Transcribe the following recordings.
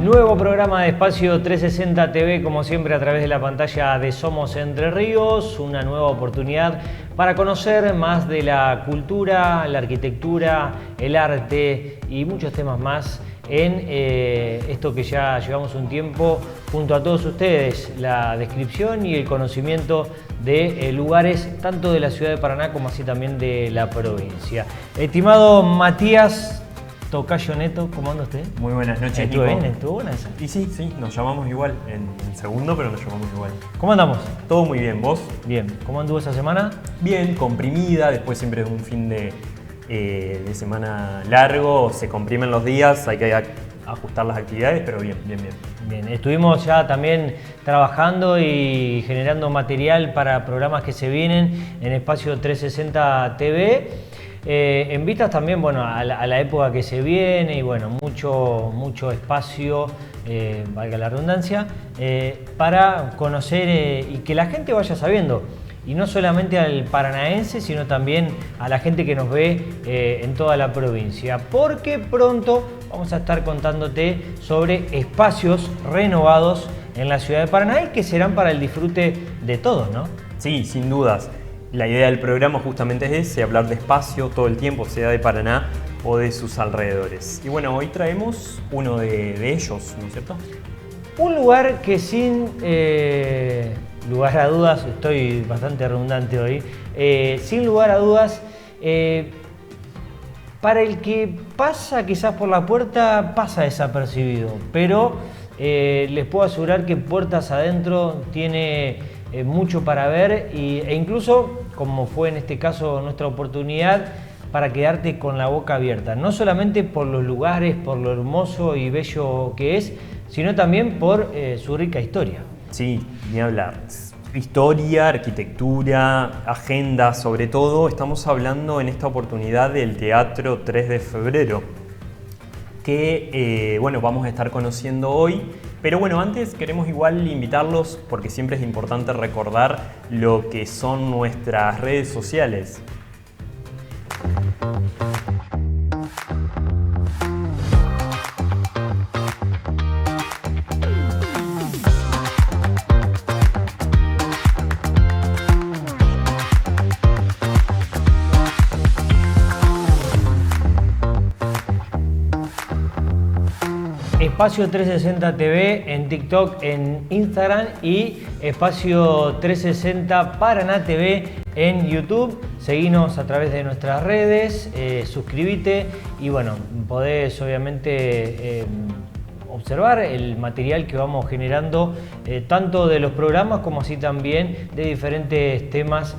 Nuevo programa de Espacio 360 TV, como siempre a través de la pantalla de Somos Entre Ríos, una nueva oportunidad para conocer más de la cultura, la arquitectura, el arte y muchos temas más en esto que ya llevamos un tiempo junto a todos ustedes, la descripción y el conocimiento de lugares tanto de la ciudad de Paraná como así también de la provincia. Estimado Matías Tocayo Neto, ¿cómo anda usted? Muy buenas noches, ¿Estuvo Nico. bien? ¿Estuvo buena esa? Y sí, nos llamamos igual, en segundo, pero nos llamamos igual. ¿Cómo andamos? Todo muy bien, ¿vos? Bien. ¿Cómo anduvo esa semana? Bien, comprimida, después siempre es un fin de semana largo, se comprimen los días, hay que ajustar las actividades, pero bien. Bien, estuvimos ya también trabajando y generando material para programas que se vienen en Espacio 360 TV. En vistas también, bueno, a la época que se viene y bueno, mucho espacio, valga la redundancia, para conocer y que la gente vaya sabiendo. Y no solamente al paranaense, sino también a la gente que nos ve en toda la provincia. Porque pronto vamos a estar contándote sobre espacios renovados en la ciudad de Paraná y que serán para el disfrute de todos, ¿no? Sí, sin dudas. La idea del programa justamente es ese, hablar de espacio todo el tiempo, sea de Paraná o de sus alrededores. Y bueno, hoy traemos uno de ellos, ¿no es cierto? Un lugar que sin lugar a dudas, estoy bastante redundante hoy, sin lugar a dudas, para el que pasa quizás por la puerta, pasa desapercibido, pero les puedo asegurar que puertas adentro tiene mucho para ver e incluso, como fue en este caso nuestra oportunidad, para quedarte con la boca abierta, no solamente por los lugares, por lo hermoso y bello que es, sino también por su rica historia. Sí, ni hablar. Historia, arquitectura, agenda, sobre todo estamos hablando en esta oportunidad del Teatro 3 de Febrero, que bueno, vamos a estar conociendo hoy. Pero bueno, antes queremos igual invitarlos, porque siempre es importante recordar lo que son nuestras redes sociales. Espacio 360 TV en TikTok, en Instagram y Espacio 360 Paraná TV en YouTube. Seguinos a través de nuestras redes, suscríbete y bueno, podés obviamente observar el material que vamos generando tanto de los programas como así también de diferentes temas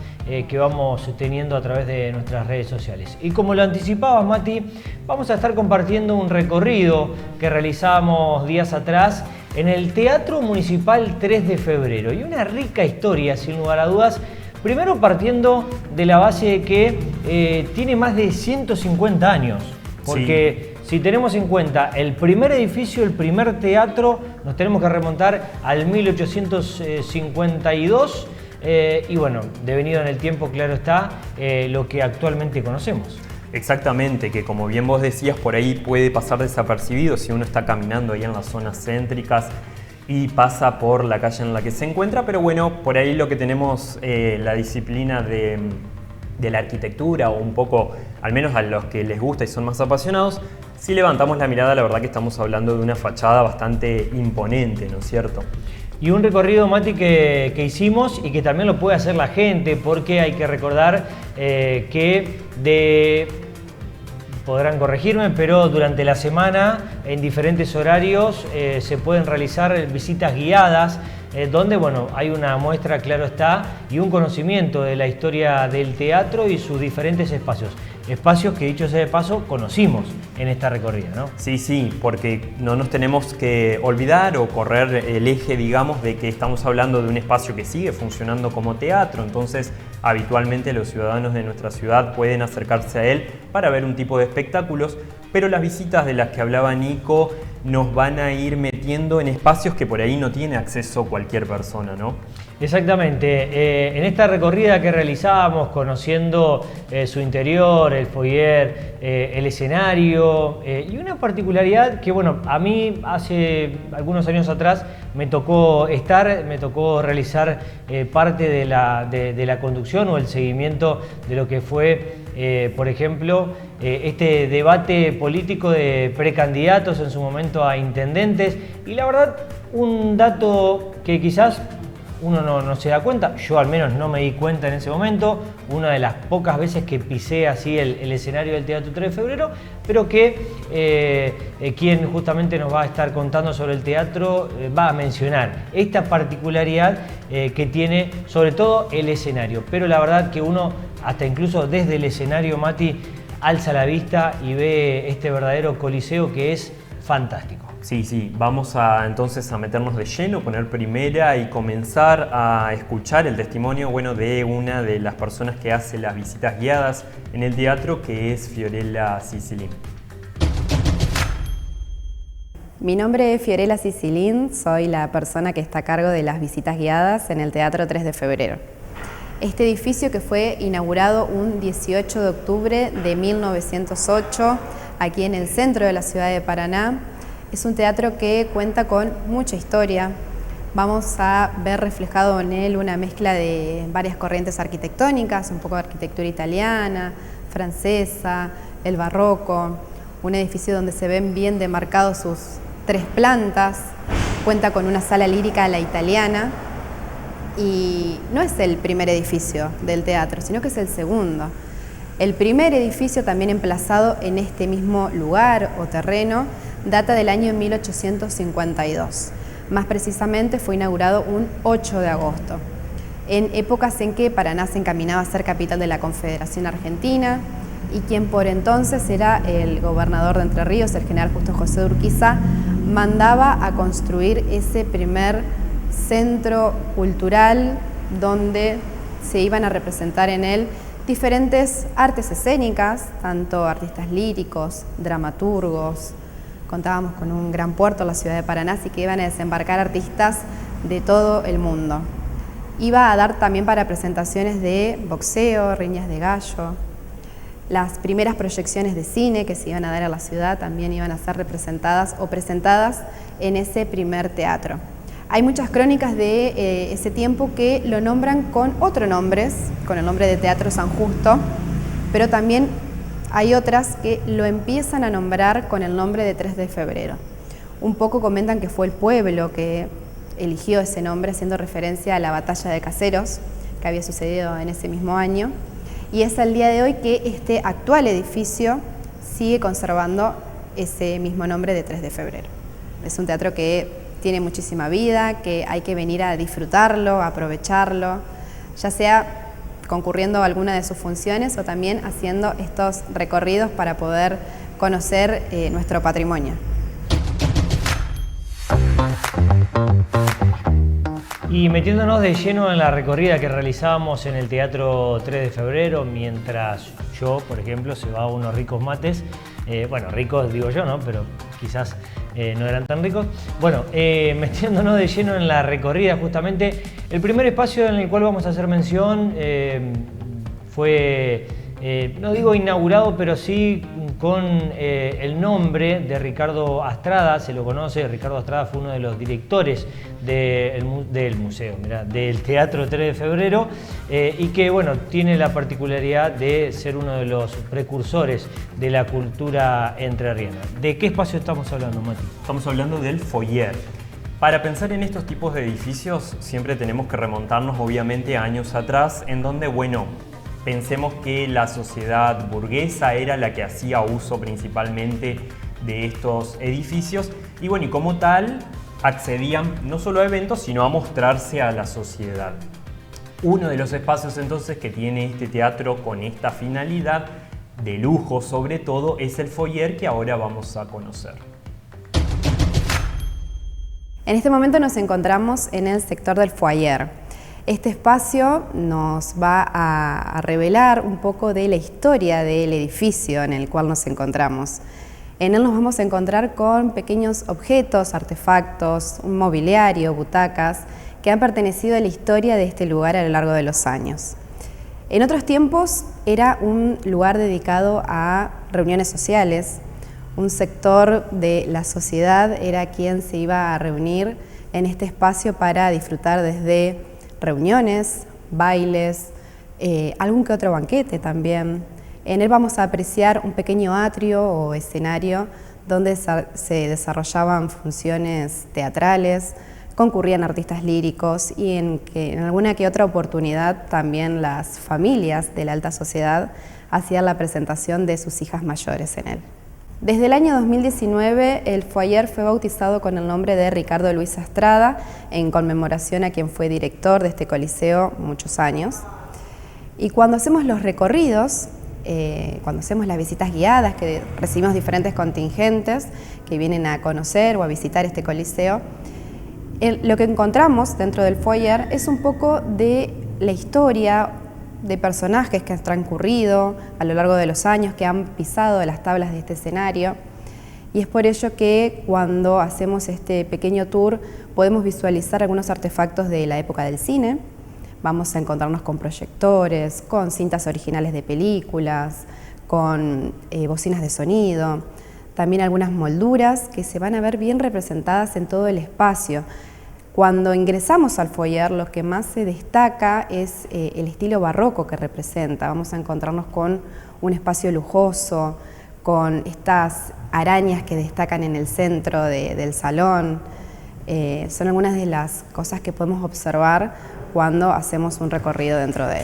que vamos teniendo a través de nuestras redes sociales. Y como lo anticipabas, Mati, vamos a estar compartiendo un recorrido que realizamos días atrás en el Teatro Municipal 3 de Febrero y una rica historia sin lugar a dudas. Primero partiendo de la base de que tiene más de 150 años, porque sí. Si tenemos en cuenta el primer edificio, el primer teatro, nos tenemos que remontar al 1852 y bueno, devenido en el tiempo, claro está, lo que actualmente conocemos. Exactamente, que como bien vos decías, por ahí puede pasar desapercibido si uno está caminando ahí en las zonas céntricas y pasa por la calle en la que se encuentra, pero bueno, por ahí lo que tenemos la disciplina de la arquitectura o un poco, al menos a los que les gusta y son más apasionados, si levantamos la mirada, la verdad que estamos hablando de una fachada bastante imponente, ¿no es cierto? Y un recorrido, Mati, que hicimos y que también lo puede hacer la gente, porque hay que recordar podrán corregirme, pero durante la semana, en diferentes horarios, se pueden realizar visitas guiadas, donde bueno, hay una muestra, claro está, y un conocimiento de la historia del teatro y sus diferentes espacios. Espacios que, dicho sea de paso, conocimos en esta recorrida, ¿no? Sí, porque no nos tenemos que olvidar o correr el eje, digamos, de que estamos hablando de un espacio que sigue funcionando como teatro, entonces habitualmente los ciudadanos de nuestra ciudad pueden acercarse a él para ver un tipo de espectáculos, pero las visitas de las que hablaba Nico nos van a ir metiendo en espacios que por ahí no tiene acceso cualquier persona, ¿no? Exactamente. En esta recorrida que realizábamos, conociendo su interior, el foyer, el escenario y una particularidad que, bueno, a mí hace algunos años atrás me tocó realizar parte de la conducción o el seguimiento de lo que fue, por ejemplo, este debate político de precandidatos en su momento a intendentes. Y la verdad, un dato que quizás uno no se da cuenta, yo al menos no me di cuenta en ese momento, una de las pocas veces que pisé así el escenario del Teatro 3 de Febrero, pero que quien justamente nos va a estar contando sobre el teatro va a mencionar esta particularidad que tiene sobre todo el escenario. Pero la verdad que uno, hasta incluso desde el escenario, Mati, alza la vista y ve este verdadero coliseo que es fantástico. Sí, vamos entonces a meternos de lleno, poner primera y comenzar a escuchar el testimonio, bueno, de una de las personas que hace las visitas guiadas en el teatro, que es Fiorella Sicilin. Mi nombre es Fiorella Sicilin, soy la persona que está a cargo de las visitas guiadas en el Teatro 3 de Febrero. Este edificio, que fue inaugurado un 18 de octubre de 1908, aquí en el centro de la ciudad de Paraná, es un teatro que cuenta con mucha historia. Vamos a ver reflejado en él una mezcla de varias corrientes arquitectónicas, un poco de arquitectura italiana, francesa, el barroco, un edificio donde se ven bien demarcados sus 3 plantas, cuenta con una sala lírica a la italiana y no es el primer edificio del teatro, sino que es el segundo. El primer edificio, también emplazado en este mismo lugar o terreno, data del año 1852. Más precisamente fue inaugurado un 8 de agosto, en épocas en que Paraná se encaminaba a ser capital de la Confederación Argentina y quien por entonces era el gobernador de Entre Ríos, el general Justo José de Urquiza, mandaba a construir ese primer centro cultural donde se iban a representar en él diferentes artes escénicas, tanto artistas líricos, dramaturgos. Contábamos con un gran puerto en la ciudad de Paraná, así que iban a desembarcar artistas de todo el mundo. Iba a dar también para presentaciones de boxeo, riñas de gallo. Las primeras proyecciones de cine que se iban a dar a la ciudad también iban a ser representadas o presentadas en ese primer teatro. Hay muchas crónicas de ese tiempo que lo nombran con otros nombres, con el nombre de Teatro San Justo, pero también hay otras que lo empiezan a nombrar con el nombre de 3 de febrero. Un poco comentan que fue el pueblo que eligió ese nombre haciendo referencia a la batalla de Caseros, que había sucedido en ese mismo año, y es al día de hoy que este actual edificio sigue conservando ese mismo nombre de 3 de febrero. Es un teatro que tiene muchísima vida, que hay que venir a disfrutarlo, a aprovecharlo, ya sea concurriendo a alguna de sus funciones o también haciendo estos recorridos para poder conocer nuestro patrimonio. Y metiéndonos de lleno en la recorrida que realizábamos en el Teatro 3 de Febrero, mientras yo, por ejemplo, cebaba unos ricos mates, bueno, ricos digo yo, ¿no? Pero quizás no eran tan ricos. Bueno, metiéndonos de lleno en la recorrida, justamente, el primer espacio en el cual vamos a hacer mención fue, no digo inaugurado, pero sí con el nombre de Ricardo Astrada. Se lo conoce, Ricardo Astrada fue uno de los directores del museo, mirá, del Teatro 3 de Febrero, y que, bueno, tiene la particularidad de ser uno de los precursores de la cultura entrerriana. ¿De qué espacio estamos hablando, Mati? Estamos hablando del foyer. Para pensar en estos tipos de edificios siempre tenemos que remontarnos obviamente a años atrás, en donde, bueno, pensemos que la sociedad burguesa era la que hacía uso principalmente de estos edificios y, bueno, y como tal accedían no solo a eventos, sino a mostrarse a la sociedad. Uno de los espacios entonces que tiene este teatro con esta finalidad de lujo sobre todo es el foyer, que ahora vamos a conocer. En este momento nos encontramos en el sector del foyer. Este espacio nos va a revelar un poco de la historia del edificio en el cual nos encontramos. En él nos vamos a encontrar con pequeños objetos, artefactos, un mobiliario, butacas, que han pertenecido a la historia de este lugar a lo largo de los años. En otros tiempos era un lugar dedicado a reuniones sociales. Un sector de la sociedad era quien se iba a reunir en este espacio para disfrutar desde reuniones, bailes, algún que otro banquete también. En él vamos a apreciar un pequeño atrio o escenario donde se desarrollaban funciones teatrales, concurrían artistas líricos y en alguna que otra oportunidad también las familias de la alta sociedad hacían la presentación de sus hijas mayores en él. Desde el año 2019 el foyer fue bautizado con el nombre de Ricardo Luis Astrada en conmemoración a quien fue director de este coliseo muchos años. Y cuando hacemos los recorridos, cuando hacemos las visitas guiadas, que recibimos diferentes contingentes que vienen a conocer o a visitar este coliseo, lo que encontramos dentro del foyer es un poco de la historia de personajes que han transcurrido a lo largo de los años, que han pisado las tablas de este escenario. Y es por ello que cuando hacemos este pequeño tour podemos visualizar algunos artefactos de la época del cine. Vamos a encontrarnos con proyectores, con cintas originales de películas, con bocinas de sonido, también algunas molduras que se van a ver bien representadas en todo el espacio. Cuando ingresamos al foyer, lo que más se destaca es el estilo barroco que representa. Vamos a encontrarnos con un espacio lujoso, con estas arañas que destacan en el centro del salón. Son algunas de las cosas que podemos observar cuando hacemos un recorrido dentro de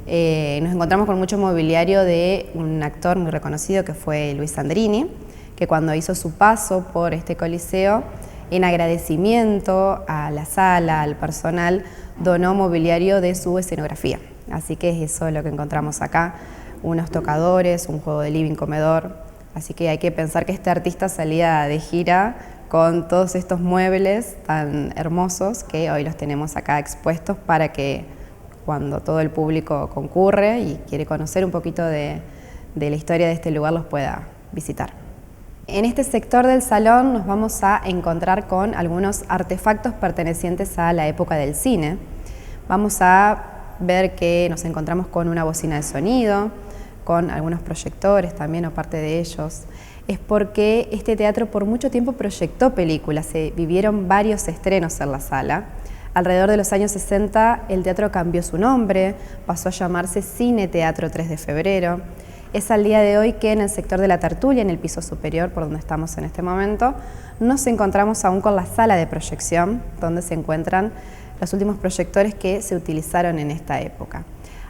él. Nos encontramos con mucho mobiliario de un actor muy reconocido que fue Luis Sandrini, que cuando hizo su paso por este coliseo, en agradecimiento a la sala, al personal, donó mobiliario de su escenografía. Así que es eso lo que encontramos acá, unos tocadores, un juego de living comedor. Así que hay que pensar que este artista salía de gira con todos estos muebles tan hermosos que hoy los tenemos acá expuestos para que cuando todo el público concurre y quiere conocer un poquito de la historia de este lugar los pueda visitar. En este sector del salón nos vamos a encontrar con algunos artefactos pertenecientes a la época del cine. Vamos a ver que nos encontramos con una bocina de sonido, con algunos proyectores también o parte de ellos. Es porque este teatro por mucho tiempo proyectó películas, se vivieron varios estrenos en la sala. Alrededor de los años 60 el teatro cambió su nombre, pasó a llamarse Cine Teatro 3 de Febrero. Es al día de hoy que en el sector de la tertulia, en el piso superior, por donde estamos en este momento, nos encontramos aún con la sala de proyección, donde se encuentran los últimos proyectores que se utilizaron en esta época.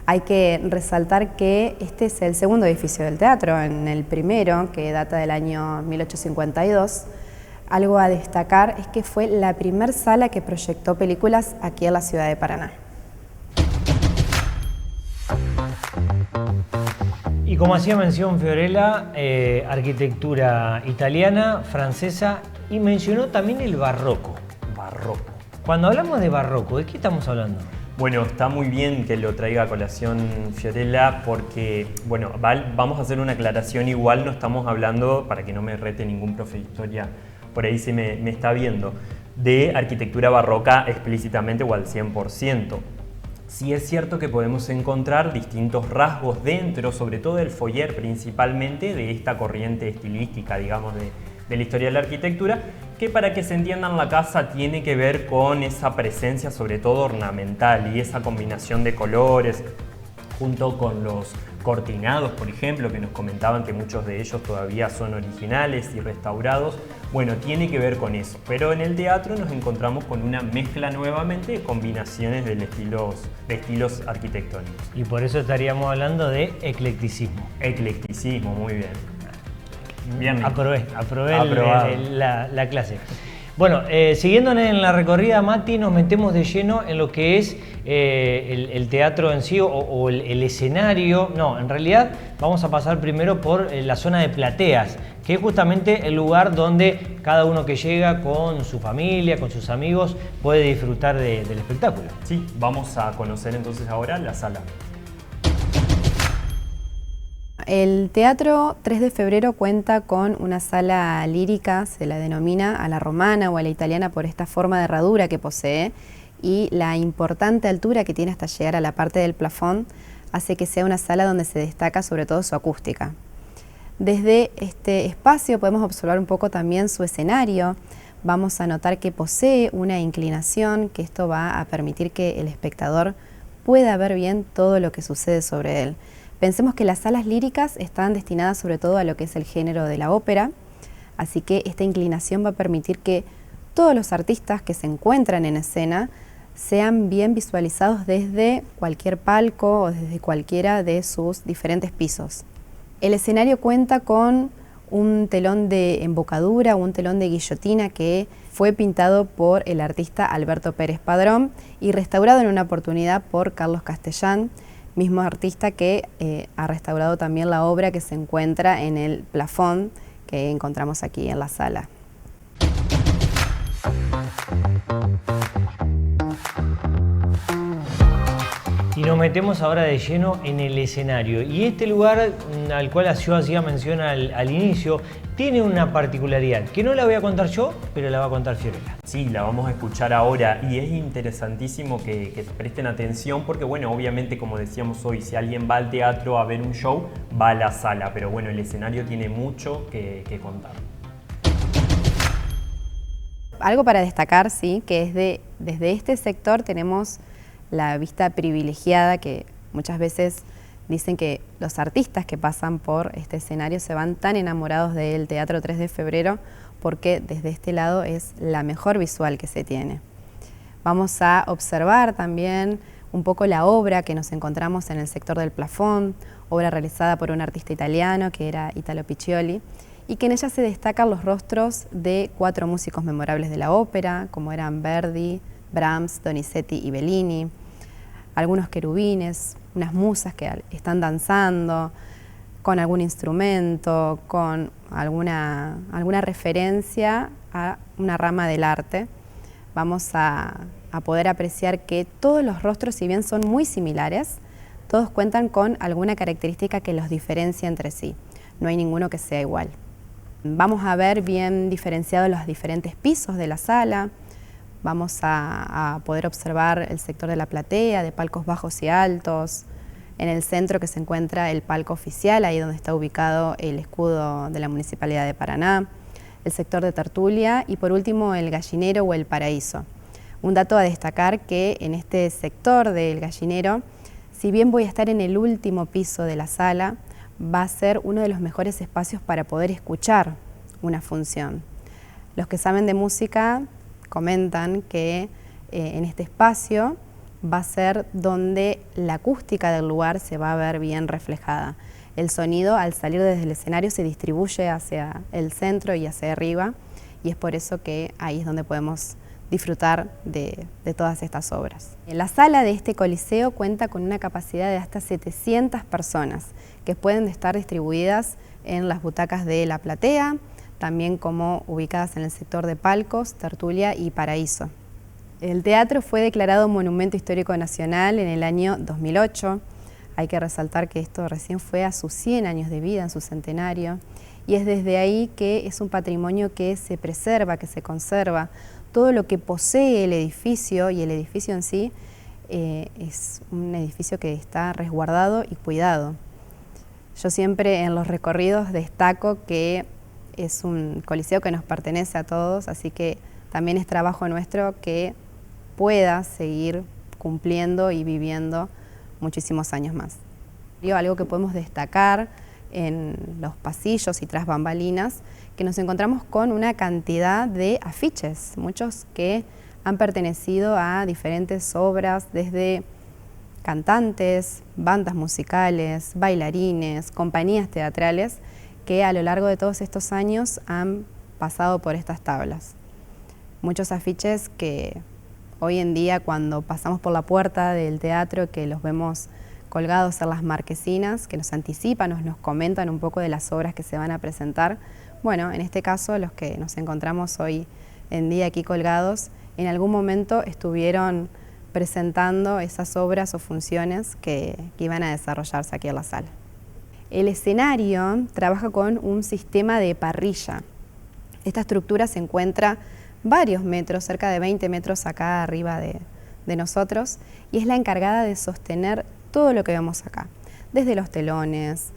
Hay que resaltar que este es el segundo edificio del teatro. En el primero, que data del año 1852, algo a destacar es que fue la primera sala que proyectó películas aquí en la ciudad de Paraná. Y como hacía mención Fiorella, arquitectura italiana, francesa y mencionó también el barroco. Barroco. Cuando hablamos de barroco, ¿de qué estamos hablando? Bueno, está muy bien que lo traiga a colación Fiorella porque, bueno, vamos a hacer una aclaración igual, no estamos hablando, para que no me rete ningún profe de historia, por ahí se me está viendo, de arquitectura barroca explícitamente o al 100%. Sí es cierto que podemos encontrar distintos rasgos dentro, sobre todo del foyer principalmente, de esta corriente estilística, digamos, de la historia de la arquitectura, que para que se entiendan la casa tiene que ver con esa presencia sobre todo ornamental y esa combinación de colores, junto con los cortinados, por ejemplo, que nos comentaban que muchos de ellos todavía son originales y restaurados. Bueno, tiene que ver con eso, pero en el teatro nos encontramos con una mezcla nuevamente de combinaciones de estilos arquitectónicos. Y por eso estaríamos hablando de eclecticismo. Eclecticismo, muy bien. Bien. Aprobé la clase. Bueno, siguiendo en la recorrida, Mati, nos metemos de lleno en lo que es el teatro en sí o el escenario. No, en realidad vamos a pasar primero por la zona de plateas, que es justamente el lugar donde cada uno que llega con su familia, con sus amigos, puede disfrutar del espectáculo. Sí, vamos a conocer entonces ahora la sala. El Teatro 3 de Febrero cuenta con una sala lírica, se la denomina a la romana o a la italiana por esta forma de herradura que posee, y la importante altura que tiene hasta llegar a la parte del plafón hace que sea una sala donde se destaca sobre todo su acústica. Desde este espacio podemos observar un poco también su escenario. Vamos a notar que posee una inclinación, que esto va a permitir que el espectador pueda ver bien todo lo que sucede sobre él. Pensemos que las salas líricas están destinadas sobre todo a lo que es el género de la ópera, así que esta inclinación va a permitir que todos los artistas que se encuentran en escena sean bien visualizados desde cualquier palco o desde cualquiera de sus diferentes pisos. El escenario cuenta con un telón de embocadura, un telón de guillotina que fue pintado por el artista Alberto Pérez Padrón y restaurado en una oportunidad por Carlos Castellán, mismo artista que ha restaurado también la obra que se encuentra en el plafón que encontramos aquí en la sala. Y nos metemos ahora de lleno en el escenario. Y este lugar, al cual yo hacía mención al inicio, tiene una particularidad, que no la voy a contar yo, pero la va a contar Fiorella. Sí, la vamos a escuchar ahora y es interesantísimo que presten atención porque, bueno, obviamente, como decíamos hoy, si alguien va al teatro a ver un show, va a la sala, pero bueno, el escenario tiene mucho que contar. Algo para destacar, sí, que es desde este sector tenemos la vista privilegiada, que muchas veces dicen que los artistas que pasan por este escenario se van tan enamorados del Teatro 3 de Febrero porque desde este lado es la mejor visual que se tiene. Vamos a observar también un poco la obra que nos encontramos en el sector del plafón, obra realizada por un artista italiano que era Italo Piccioli, y que en ella se destacan los rostros de 4 músicos memorables de la ópera, como eran Verdi, Brahms, Donizetti y Bellini, algunos querubines, unas musas que están danzando con algún instrumento, con alguna referencia a una rama del arte. Vamos a poder apreciar que todos los rostros, si bien son muy similares, todos cuentan con alguna característica que los diferencia entre sí. No hay ninguno que sea igual. Vamos a ver bien diferenciados los diferentes pisos de la sala. Vamos a poder observar el sector de la platea, de palcos bajos y altos. En el centro que se encuentra el palco oficial, ahí donde está ubicado el escudo de la Municipalidad de Paraná. El sector de tertulia y por último el gallinero o el paraíso. Un dato a destacar que en este sector del gallinero, si bien voy a estar en el último piso de la sala, va a ser uno de los mejores espacios para poder escuchar una función. Los que saben de música comentan que en este espacio va a ser donde la acústica del lugar se va a ver bien reflejada. El sonido al salir desde el escenario se distribuye hacia el centro y hacia arriba y es por eso que ahí es donde podemos disfrutar de todas estas obras. La sala de este coliseo cuenta con una capacidad de hasta 700 personas que pueden estar distribuidas en las butacas de la platea, también como ubicadas en el sector de palcos, tertulia y paraíso. El teatro fue declarado Monumento Histórico Nacional en el año 2008. Hay que resaltar que esto recién fue a sus 100 años de vida, en su centenario, y es desde ahí que es un patrimonio que se preserva, que se conserva. Todo lo que posee el edificio, y el edificio en sí, es un edificio que está resguardado y cuidado. Yo siempre en los recorridos destaco que es un coliseo que nos pertenece a todos, así que también es trabajo nuestro que pueda seguir cumpliendo y viviendo muchísimos años más. Algo que podemos destacar en los pasillos y tras bambalinas, que nos encontramos con una cantidad de afiches, muchos que han pertenecido a diferentes obras, desde cantantes, bandas musicales, bailarines, compañías teatrales, que a lo largo de todos estos años han pasado por estas tablas. Muchos afiches que hoy en día, cuando pasamos por la puerta del teatro, que los vemos colgados en las marquesinas, que nos anticipan, nos comentan un poco de las obras que se van a presentar. Bueno, en este caso, los que nos encontramos hoy en día aquí colgados, en algún momento estuvieron presentando esas obras o funciones que iban a desarrollarse aquí en la sala. El escenario trabaja con un sistema de parrilla. Esta estructura se encuentra varios metros, cerca de 20 metros acá arriba de nosotros, y es la encargada de sostener todo lo que vemos acá, desde los telones,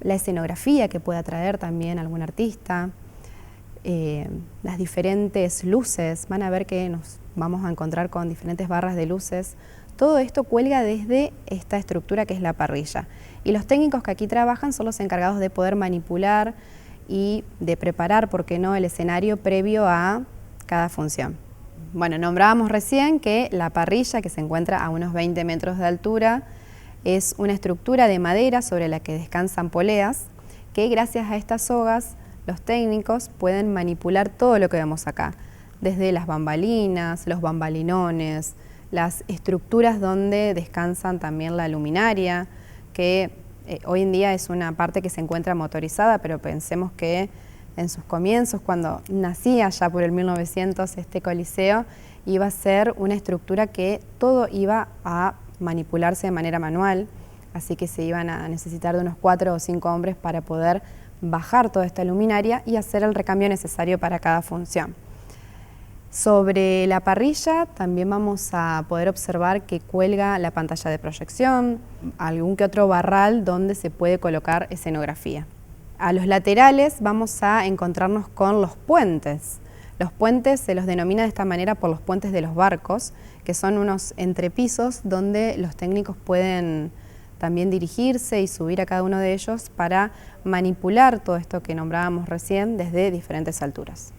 la escenografía que pueda traer también algún artista, las diferentes luces. Van a ver que nos vamos a encontrar con diferentes barras de luces. Todo esto cuelga desde esta estructura que es la parrilla. Y los técnicos que aquí trabajan son los encargados de poder manipular y de preparar, ¿por qué no?, el escenario previo a cada función. Bueno, nombrábamos recién que la parrilla, que se encuentra a unos 20 metros de altura, es una estructura de madera sobre la que descansan poleas, que gracias a estas sogas los técnicos pueden manipular todo lo que vemos acá, desde las bambalinas, los bambalinones, las estructuras donde descansan también la luminaria, que hoy en día es una parte que se encuentra motorizada, pero pensemos que en sus comienzos, cuando nacía ya por el 1900 este coliseo, iba a ser una estructura que todo iba a manipularse de manera manual, así que se iban a necesitar de unos 4 o 5 hombres para poder bajar toda esta luminaria y hacer el recambio necesario para cada función. Sobre la parrilla también vamos a poder observar que cuelga la pantalla de proyección, algún que otro barral donde se puede colocar escenografía. A los laterales vamos a encontrarnos con los puentes. Los puentes se los denomina de esta manera por los puentes de los barcos, que son unos entrepisos donde los técnicos pueden también dirigirse y subir a cada uno de ellos para manipular todo esto que nombrábamos recién desde diferentes alturas.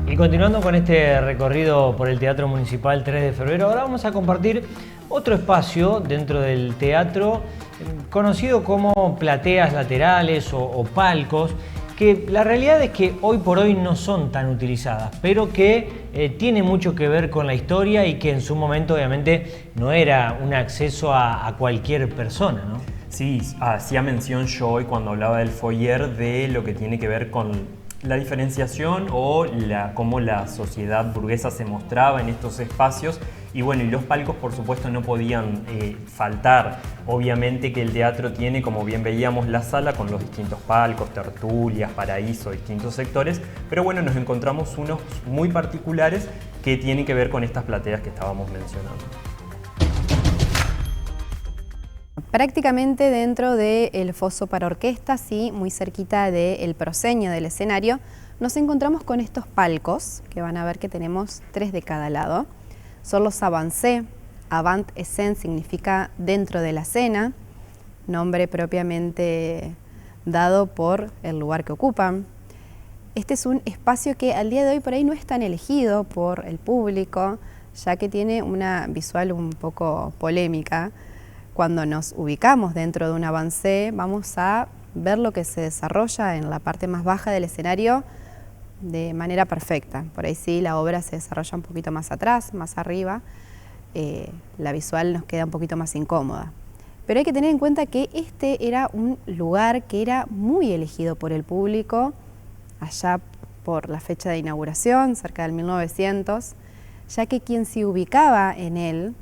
Y continuando con este recorrido por el Teatro Municipal 3 de Febrero, ahora vamos a compartir otro espacio dentro del teatro conocido como plateas laterales o palcos, que la realidad es que hoy por hoy no son tan utilizadas, pero que tiene mucho que ver con la historia y que en su momento obviamente no era un acceso a cualquier persona, ¿no? Sí, hacía mención yo hoy cuando hablaba del foyer de lo que tiene que ver con la diferenciación o cómo la sociedad burguesa se mostraba en estos espacios. Y bueno, y los palcos por supuesto no podían faltar. Obviamente que el teatro tiene, como bien veíamos, la sala con los distintos palcos, tertulias, paraíso, distintos sectores, pero bueno, nos encontramos unos muy particulares que tienen que ver con estas plateas que estábamos mencionando. Prácticamente dentro del foso para orquestas, sí, muy cerquita del proscenio del escenario, nos encontramos con estos palcos, que van a ver que tenemos 3 de cada lado. Son los avancés. Avant escène significa dentro de la escena, nombre propiamente dado por el lugar que ocupan. Este es un espacio que al día de hoy por ahí no es tan elegido por el público, ya que tiene una visual un poco polémica. Cuando nos ubicamos dentro de un avancé, vamos a ver lo que se desarrolla en la parte más baja del escenario de manera perfecta. Por ahí sí, la obra se desarrolla un poquito más atrás, más arriba, la visual nos queda un poquito más incómoda. Pero hay que tener en cuenta que este era un lugar que era muy elegido por el público, allá por la fecha de inauguración, cerca del 1900, ya que quien se ubicaba en él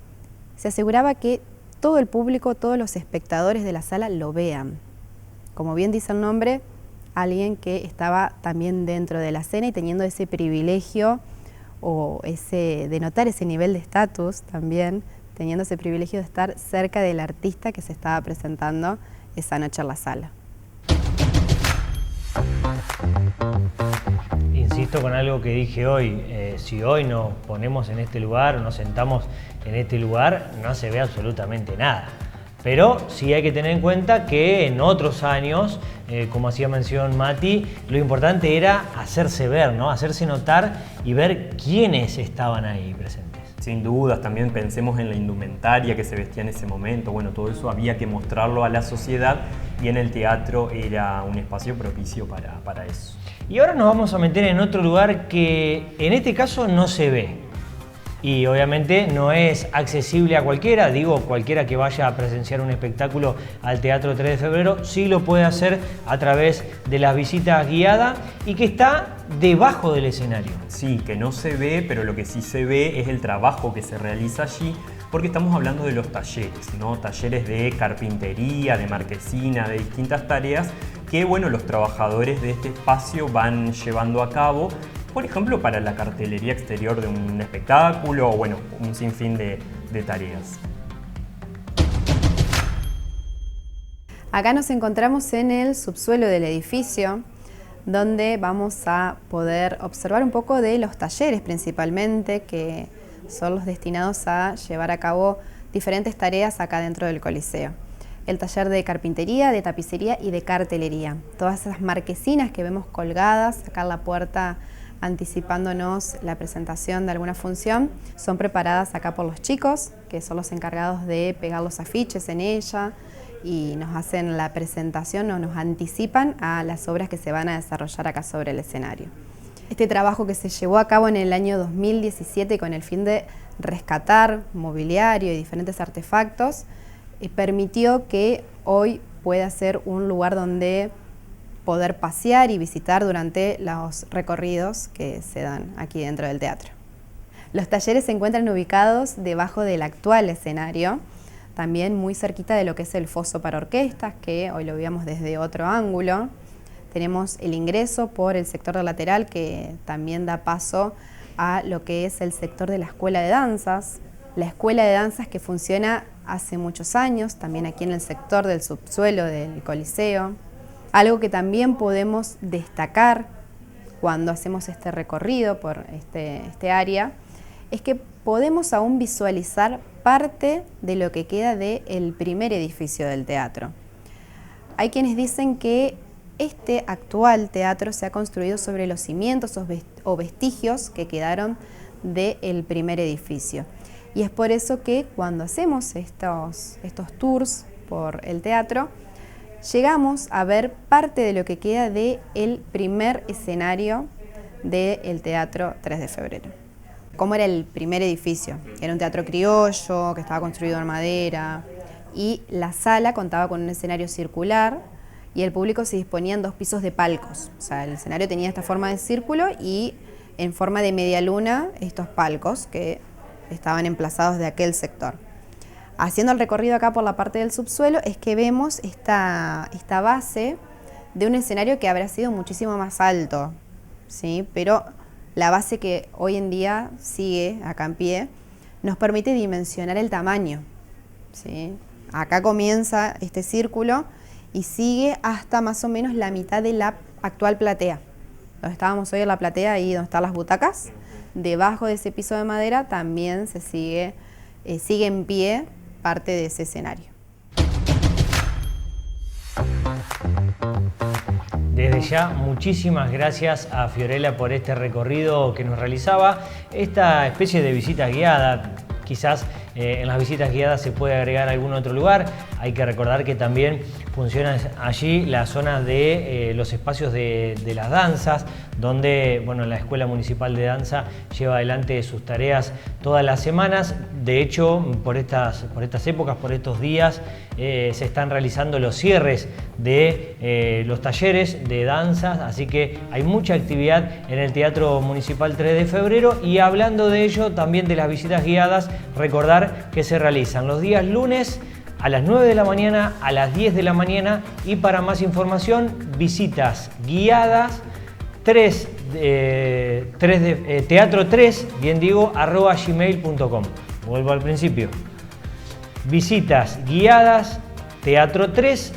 se aseguraba que todo el público, todos los espectadores de la sala lo vean. Como bien dice el nombre, alguien que estaba también dentro de la escena y teniendo ese privilegio o de notar ese nivel de estatus también, teniendo ese privilegio de estar cerca del artista que se estaba presentando esa noche en la sala. Insisto con algo que dije hoy, si hoy nos ponemos en este lugar, nos sentamos en este lugar, no se ve absolutamente nada. Pero sí hay que tener en cuenta que en otros años, como hacía mención Mati, lo importante era hacerse ver, ¿no? Hacerse notar y ver quiénes estaban ahí presentes. Sin dudas, también pensemos en la indumentaria que se vestía en ese momento. Bueno, todo eso había que mostrarlo a la sociedad y en el teatro era un espacio propicio para eso. Y ahora nos vamos a meter en otro lugar que en este caso no se ve. Y obviamente no es accesible a cualquiera, digo, cualquiera que vaya a presenciar un espectáculo al Teatro 3 de Febrero, sí lo puede hacer a través de las visitas guiadas y que está debajo del escenario. Sí, que no se ve, pero lo que sí se ve es el trabajo que se realiza allí, porque estamos hablando de los talleres, ¿no? Talleres de carpintería, de marquesina, de distintas tareas que, bueno, los trabajadores de este espacio van llevando a cabo, por ejemplo, para la cartelería exterior de un espectáculo o, bueno, un sinfín de tareas. Acá nos encontramos en el subsuelo del edificio, donde vamos a poder observar un poco de los talleres principalmente, que son los destinados a llevar a cabo diferentes tareas acá dentro del Coliseo. El taller de carpintería, de tapicería y de cartelería. Todas esas marquesinas que vemos colgadas acá en la puerta anticipándonos la presentación de alguna función, son preparadas acá por los chicos, que son los encargados de pegar los afiches en ella, y nos hacen la presentación o nos anticipan a las obras que se van a desarrollar acá sobre el escenario. Este trabajo que se llevó a cabo en el año 2017 con el fin de rescatar mobiliario y diferentes artefactos, permitió que hoy pueda ser un lugar donde poder pasear y visitar durante los recorridos que se dan aquí dentro del teatro. Los talleres se encuentran ubicados debajo del actual escenario, también muy cerquita de lo que es el foso para orquestas, que hoy lo veíamos desde otro ángulo. Tenemos el ingreso por el sector del lateral, que también da paso a lo que es el sector de la Escuela de Danzas. La Escuela de Danzas que funciona hace muchos años, también aquí en el sector del subsuelo del Coliseo. Algo que también podemos destacar cuando hacemos este recorrido por este área, es que podemos aún visualizar parte de lo que queda del primer edificio del teatro. Hay quienes dicen que este actual teatro se ha construido sobre los cimientos o vestigios que quedaron del primer edificio. Y es por eso que cuando hacemos estos tours por el teatro, llegamos a ver parte de lo que queda del primer escenario del Teatro 3 de Febrero. Cómo era el primer edificio. Era un teatro criollo, que estaba construido en madera, y la sala contaba con un escenario circular y el público se disponía en 2 pisos de palcos. O sea, el escenario tenía esta forma de círculo y en forma de media luna estos palcos que estaban emplazados de aquel sector. Haciendo el recorrido acá por la parte del subsuelo es que vemos esta base de un escenario que habrá sido muchísimo más alto, ¿sí? Pero la base que hoy en día sigue acá en pie nos permite dimensionar el tamaño, ¿sí? Acá comienza este círculo y sigue hasta más o menos la mitad de la actual platea. Donde estábamos hoy en la platea, ahí donde están las butacas, debajo de ese piso de madera también se sigue en pie parte de ese escenario. Desde ya, muchísimas gracias a Fiorella por este recorrido que nos realizaba, esta especie de visita guiada. Quizás en las visitas guiadas se puede agregar algún otro lugar. Hay que recordar que también funciona allí la zona de los espacios de las danzas, donde bueno, la Escuela Municipal de Danza lleva adelante sus tareas todas las semanas. De hecho, por estas épocas, por estos días, se están realizando los cierres de los talleres de danzas, así que hay mucha actividad en el Teatro Municipal 3 de Febrero. Y hablando de ello, también de las visitas guiadas, recordar que se realizan los días lunes a las 9 de la mañana, a las 10 de la mañana, y para más información, visitas guiadas teatro3, bien digo, @gmail.com. Vuelvo al principio. Visitas guiadas teatro3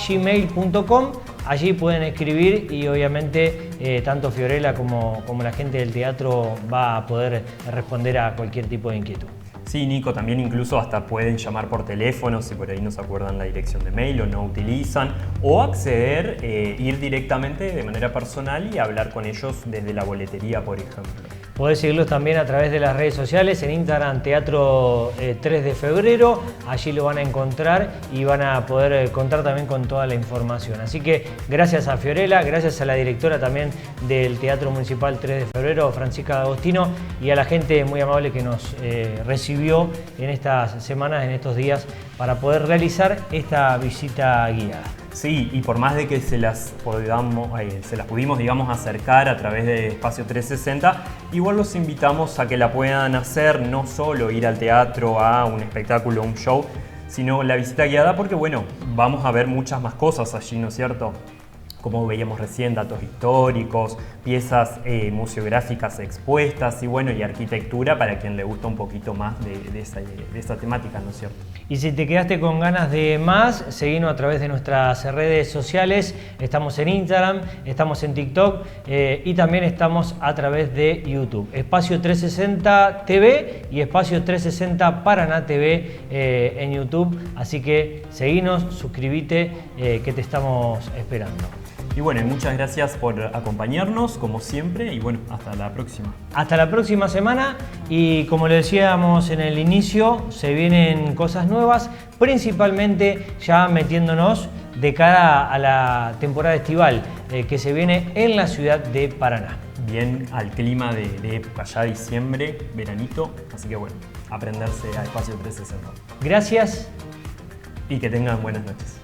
@gmail.com. Allí pueden escribir y obviamente tanto Fiorella como la gente del teatro va a poder responder a cualquier tipo de inquietud. Sí, Nico, también incluso hasta pueden llamar por teléfono si por ahí no se acuerdan la dirección de mail o no utilizan, o acceder, ir directamente de manera personal y hablar con ellos desde la boletería, por ejemplo. Podés seguirlos también a través de las redes sociales, en Instagram Teatro 3 de Febrero, allí lo van a encontrar y van a poder contar también con toda la información. Así que gracias a Fiorella, gracias a la directora también del Teatro Municipal 3 de Febrero, Francisca Agostino, y a la gente muy amable que nos recibió en estas semanas, en estos días, para poder realizar esta visita guiada. Sí, y por más de que se las pudimos, digamos, acercar a través de Espacio 360, igual los invitamos a que la puedan hacer, no solo ir al teatro, a un espectáculo, un show, sino la visita guiada, porque bueno, vamos a ver muchas más cosas allí, ¿no es cierto? Como veíamos recién, datos históricos, piezas museográficas expuestas y bueno, y arquitectura para quien le gusta un poquito más de esa temática, ¿no es cierto? Y si te quedaste con ganas de más, seguinos a través de nuestras redes sociales. Estamos en Instagram, estamos en TikTok y también estamos a través de YouTube. Espacio 360 TV y Espacio 360 Paraná TV en YouTube. Así que seguinos, suscríbete que te estamos esperando. Y bueno, y muchas gracias por acompañarnos, como siempre, y bueno, hasta la próxima. Hasta la próxima semana, y como le decíamos en el inicio, se vienen cosas nuevas, principalmente ya metiéndonos de cara a la temporada estival que se viene en la ciudad de Paraná. Bien al clima de época, ya diciembre, veranito, así que bueno, aprenderse a Espacio 360. Gracias. Y que tengan buenas noches.